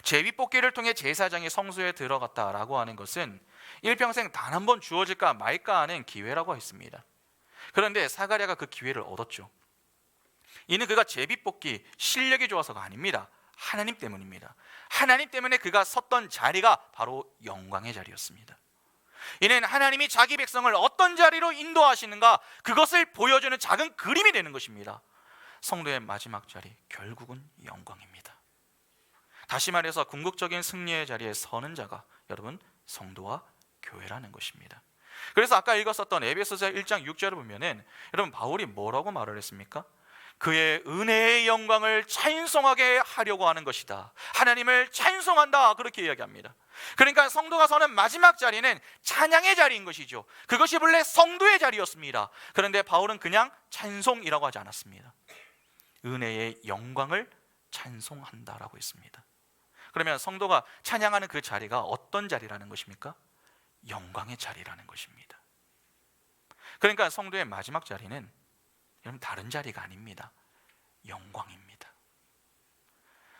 제비뽑기를 통해 제사장이 성소에 들어갔다라고 하는 것은 일평생 단 한 번 주어질까 말까 하는 기회라고 했습니다. 그런데 사가랴가 그 기회를 얻었죠. 이는 그가 제비뽑기 실력이 좋아서가 아닙니다. 하나님 때문입니다. 하나님 때문에 그가 섰던 자리가 바로 영광의 자리였습니다. 이는 하나님이 자기 백성을 어떤 자리로 인도하시는가, 그것을 보여주는 작은 그림이 되는 것입니다. 성도의 마지막 자리, 결국은 영광입니다. 다시 말해서 궁극적인 승리의 자리에 서는 자가 여러분 성도와 교회라는 것입니다. 그래서 아까 읽었었던 에베소서 1장 6절을 보면은 여러분 바울이 뭐라고 말을 했습니까? 그의 은혜의 영광을 찬송하게 하려고 하는 것이다. 하나님을 찬송한다, 그렇게 이야기합니다. 그러니까 성도가 서는 마지막 자리는 찬양의 자리인 것이죠. 그것이 본래 성도의 자리였습니다. 그런데 바울은 그냥 찬송이라고 하지 않았습니다. 은혜의 영광을 찬송한다라고 했습니다. 그러면 성도가 찬양하는 그 자리가 어떤 자리라는 것입니까? 영광의 자리라는 것입니다. 그러니까 성도의 마지막 자리는 여러분 다른 자리가 아닙니다. 영광입니다.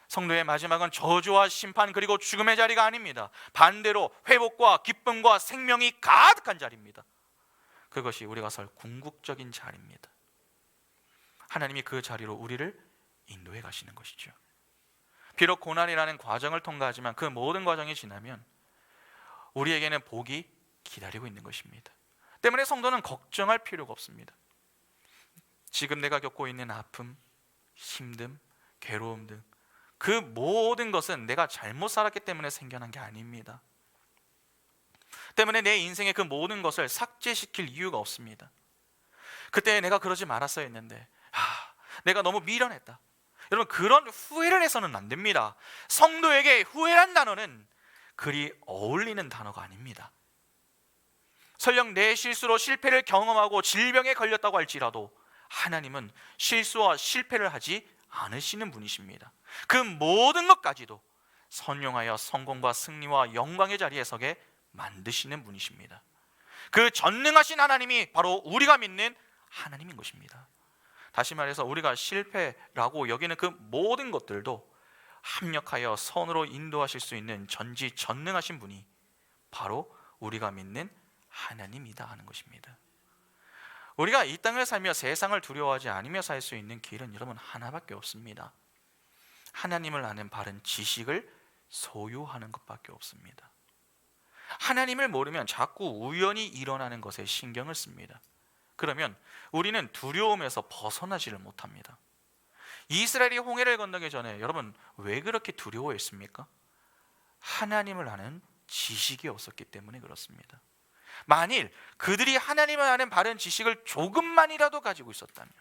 성도의 마지막은 저주와 심판 그리고 죽음의 자리가 아닙니다. 반대로 회복과 기쁨과 생명이 가득한 자리입니다. 그것이 우리가 설 궁극적인 자리입니다. 하나님이 그 자리로 우리를 인도해 가시는 것이죠. 비록 고난이라는 과정을 통과하지만 그 모든 과정이 지나면 우리에게는 복이 기다리고 있는 것입니다. 때문에 성도는 걱정할 필요가 없습니다. 지금 내가 겪고 있는 아픔, 힘듦, 괴로움 등 그 모든 것은 내가 잘못 살았기 때문에 생겨난 게 아닙니다. 때문에 내 인생의 그 모든 것을 삭제시킬 이유가 없습니다. 그때 내가 그러지 말았어야 했는데 내가 너무 미련했다, 여러분 그런 후회를 해서는 안 됩니다. 성도에게 후회란 단어는 그리 어울리는 단어가 아닙니다. 설령 내 실수로 실패를 경험하고 질병에 걸렸다고 할지라도 하나님은 실수와 실패를 하지 않으시는 분이십니다. 그 모든 것까지도 선용하여 성공과 승리와 영광의 자리에 서게 만드시는 분이십니다. 그 전능하신 하나님이 바로 우리가 믿는 하나님인 것입니다. 다시 말해서 우리가 실패라고 여기는 그 모든 것들도 합력하여 선으로 인도하실 수 있는 전지전능하신 분이 바로 우리가 믿는 하나님이다 하는 것입니다. 우리가 이 땅을 살며 세상을 두려워하지 않으며 살 수 있는 길은 여러분 하나밖에 없습니다. 하나님을 아는 바른 지식을 소유하는 것밖에 없습니다. 하나님을 모르면 자꾸 우연히 일어나는 것에 신경을 씁니다. 그러면 우리는 두려움에서 벗어나지를 못합니다. 이스라엘이 홍해를 건너기 전에 여러분 왜 그렇게 두려워했습니까? 하나님을 아는 지식이 없었기 때문에 그렇습니다. 만일 그들이 하나님을 아는 바른 지식을 조금만이라도 가지고 있었다면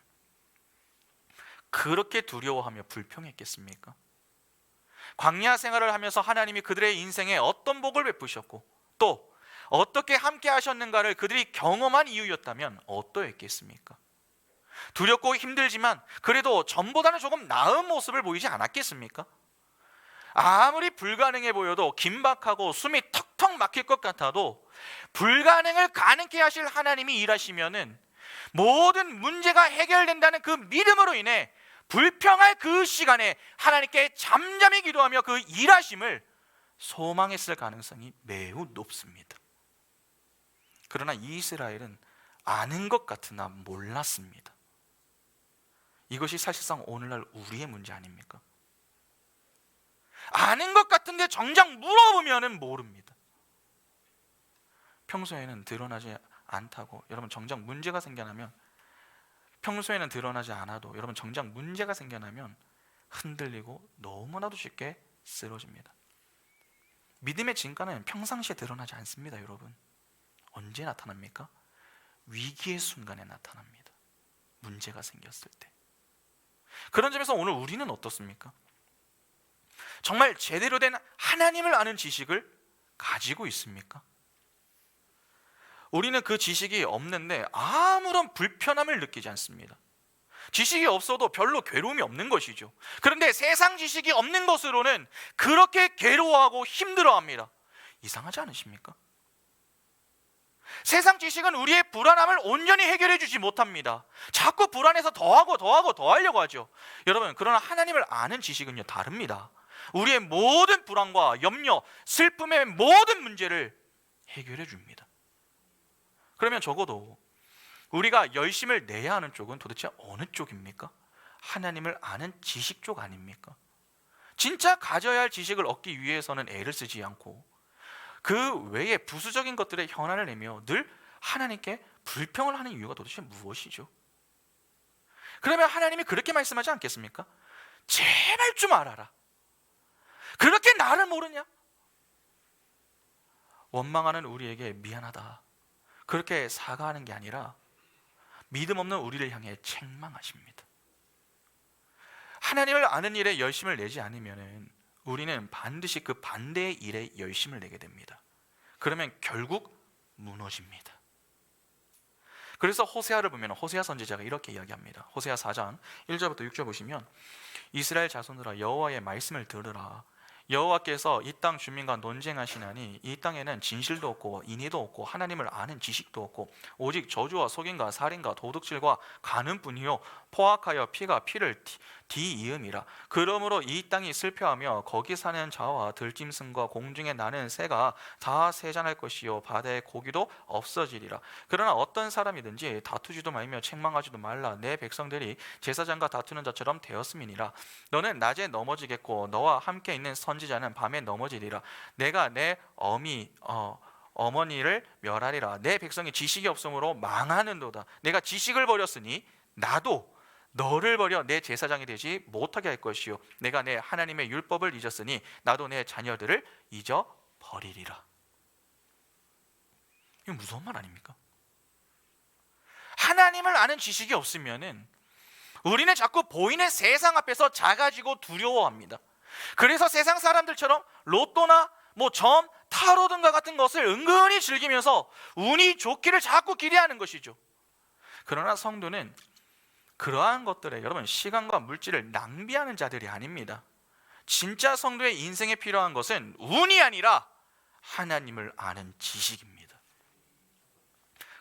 그렇게 두려워하며 불평했겠습니까? 광야 생활을 하면서 하나님이 그들의 인생에 어떤 복을 베푸셨고 또 어떻게 함께 하셨는가를 그들이 경험한 이유였다면 어떠했겠습니까? 두렵고 힘들지만 그래도 전보다는 조금 나은 모습을 보이지 않았겠습니까? 아무리 불가능해 보여도 긴박하고 숨이 턱턱 막힐 것 같아도 불가능을 가능케 하실 하나님이 일하시면은 모든 문제가 해결된다는 그 믿음으로 인해 불평할 그 시간에 하나님께 잠잠히 기도하며 그 일하심을 소망했을 가능성이 매우 높습니다. 그러나 이스라엘은 아는 것 같으나 몰랐습니다. 이것이 사실상 오늘날 우리의 문제 아닙니까? 아는 것 같은데 정작 물어보면은 모릅니다. 평소에는 드러나지 않다고 여러분 정작 문제가 생겨나면, 평소에는 드러나지 않아도 여러분 정작 문제가 생겨나면 흔들리고 너무나도 쉽게 쓰러집니다. 믿음의 진가는 평상시에 드러나지 않습니다. 여러분, 언제 나타납니까? 위기의 순간에 나타납니다. 문제가 생겼을 때. 그런 점에서 오늘 우리는 어떻습니까? 정말 제대로 된 하나님을 아는 지식을 가지고 있습니까? 우리는 그 지식이 없는데 아무런 불편함을 느끼지 않습니다. 지식이 없어도 별로 괴로움이 없는 것이죠. 그런데 세상 지식이 없는 것으로는 그렇게 괴로워하고 힘들어합니다. 이상하지 않으십니까? 세상 지식은 우리의 불안함을 온전히 해결해 주지 못합니다. 자꾸 불안해서 더 하려고 하죠. 여러분, 그러나 하나님을 아는 지식은요, 다릅니다. 우리의 모든 불안과 염려, 슬픔의 모든 문제를 해결해 줍니다. 그러면 적어도 우리가 열심을 내야 하는 쪽은 도대체 어느 쪽입니까? 하나님을 아는 지식 쪽 아닙니까? 진짜 가져야 할 지식을 얻기 위해서는 애를 쓰지 않고 그 외에 부수적인 것들에 현안을 내며 늘 하나님께 불평을 하는 이유가 도대체 무엇이죠? 그러면 하나님이 그렇게 말씀하지 않겠습니까? 제발 좀 알아라. 그렇게 나를 모르냐? 원망하는 우리에게 미안하다, 그렇게 사과하는 게 아니라 믿음 없는 우리를 향해 책망하십니다. 하나님을 아는 일에 열심을 내지 않으면 우리는 반드시 그 반대의 일에 열심을 내게 됩니다. 그러면 결국 무너집니다. 그래서 호세아를 보면 호세아 선지자가 이렇게 이야기합니다. 호세아 4장 1절부터 6절 보시면, 이스라엘 자손들아 여호와의 말씀을 들으라. 여호와께서 이 땅 주민과 논쟁하시나니 이 땅에는 진실도 없고 인의도 없고 하나님을 아는 지식도 없고 오직 저주와 속임과 살인과 도둑질과 간음뿐이요 포악하여 피가 피를 뒤이음이라. 그러므로 이 땅이 슬퍼하며 거기 사는 자와 들짐승과 공중에 나는 새가 다 세잔할 것이요 바다의 고기도 없어지리라. 그러나 어떤 사람이든지 다투지도 말며 책망하지도 말라. 내 백성들이 제사장과 다투는 자처럼 되었음이니라. 너는 낮에 넘어지겠고 너와 함께 있는 선지자는 밤에 넘어지리라. 내가 내 어머니를 멸하리라. 내 백성이 지식이 없으므로 망하는도다. 내가 지식을 버렸으니 나도 너를 버려 내 제사장이 되지 못하게 할 것이요 내가 내 하나님의 율법을 잊었으니 나도 내 자녀들을 잊어버리리라. 이거 무서운 말 아닙니까? 하나님을 아는 지식이 없으면은 우리는 자꾸 보이는 세상 앞에서 작아지고 두려워합니다. 그래서 세상 사람들처럼 로또나 점, 타로 등과 같은 것을 은근히 즐기면서 운이 좋기를 자꾸 기대하는 것이죠. 그러나 성도는 그러한 것들에 여러분 시간과 물질을 낭비하는 자들이 아닙니다. 진짜 성도의 인생에 필요한 것은 운이 아니라 하나님을 아는 지식입니다.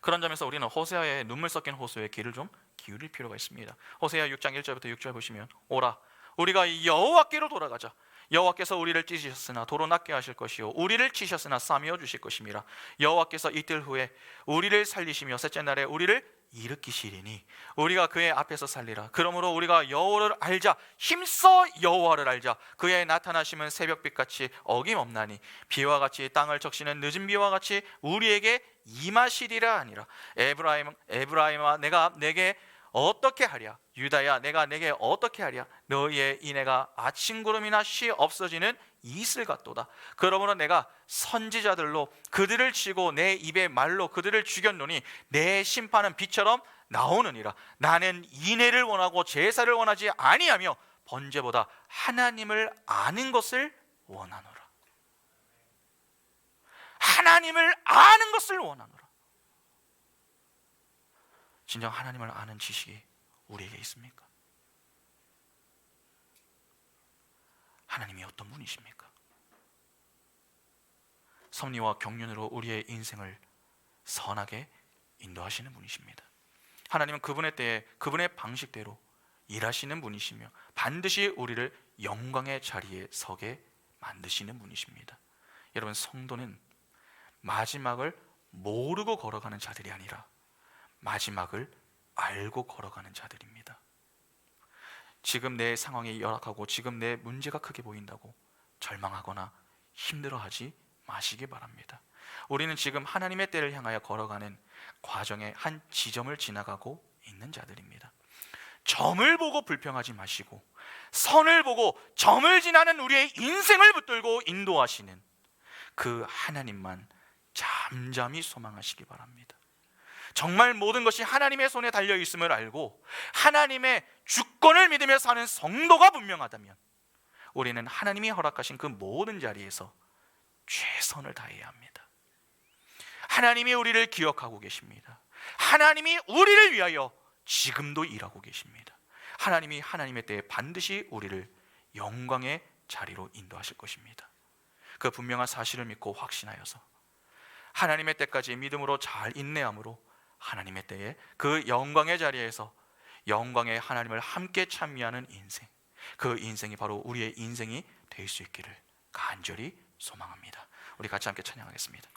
그런 점에서 우리는 호세아의 눈물 섞인 호소에 귀를 좀 기울일 필요가 있습니다. 호세아 6장 1절부터 6절 보시면, 오라 우리가 여호와께로 돌아가자. 여호와께서 우리를 찢으셨으나 도로 낫게 하실 것이요 우리를 치셨으나 싸매어 주실 것임이라. 여호와께서 이틀 후에 우리를 살리시며 셋째 날에 우리를 일으키시리니 우리가 그의 앞에서 살리라. 그러므로 우리가 여호와를 알자. 힘써 여호와를 알자. 그의 나타나심은 새벽빛같이 어김없나니 비와 같이 땅을 적시는 늦은 비와 같이 우리에게 임하시리라 하니라. 에브라임아 내가 내게 어떻게 하랴? 유다야 내가 내게 어떻게 하랴? 너희의 인애가 아침 구름이나 쉬 없어지는 이슬 같도다. 그러므로 내가 선지자들로 그들을 치고 내 입의 말로 그들을 죽였노니 내 심판은 비처럼 나오느니라. 나는 인애를 원하고 제사를 원하지 아니하며 번제보다 하나님을 아는 것을 원하노라. 하나님을 아는 것을 원하노라. 진정 하나님을 아는 지식이 우리에게 있습니까? 하나님이 어떤 분이십니까? 섭리와 경륜으로 우리의 인생을 선하게 인도하시는 분이십니다. 하나님은 그분의 때에 그분의 방식대로 일하시는 분이시며 반드시 우리를 영광의 자리에 서게 만드시는 분이십니다. 여러분, 성도는 마지막을 모르고 걸어가는 자들이 아니라 마지막을 알고 걸어가는 자들입니다. 지금 내 상황이 열악하고 지금 내 문제가 크게 보인다고 절망하거나 힘들어하지 마시기 바랍니다. 우리는 지금 하나님의 때를 향하여 걸어가는 과정의 한 지점을 지나가고 있는 자들입니다. 점을 보고 불평하지 마시고 선을 보고 점을 지나는 우리의 인생을 붙들고 인도하시는 그 하나님만 잠잠히 소망하시기 바랍니다. 정말 모든 것이 하나님의 손에 달려 있음을 알고 하나님의 주권을 믿으며 사는 성도가 분명하다면 우리는 하나님이 허락하신 그 모든 자리에서 최선을 다해야 합니다. 하나님이 우리를 기억하고 계십니다. 하나님이 우리를 위하여 지금도 일하고 계십니다. 하나님이 하나님의 때에 반드시 우리를 영광의 자리로 인도하실 것입니다. 그 분명한 사실을 믿고 확신하여서 하나님의 때까지 믿음으로 잘 인내함으로 하나님의 때에 그 영광의 자리에서 영광의 하나님을 함께 찬미하는 인생, 그 인생이 바로 우리의 인생이 될 수 있기를 간절히 소망합니다. 우리 같이 함께 찬양하겠습니다.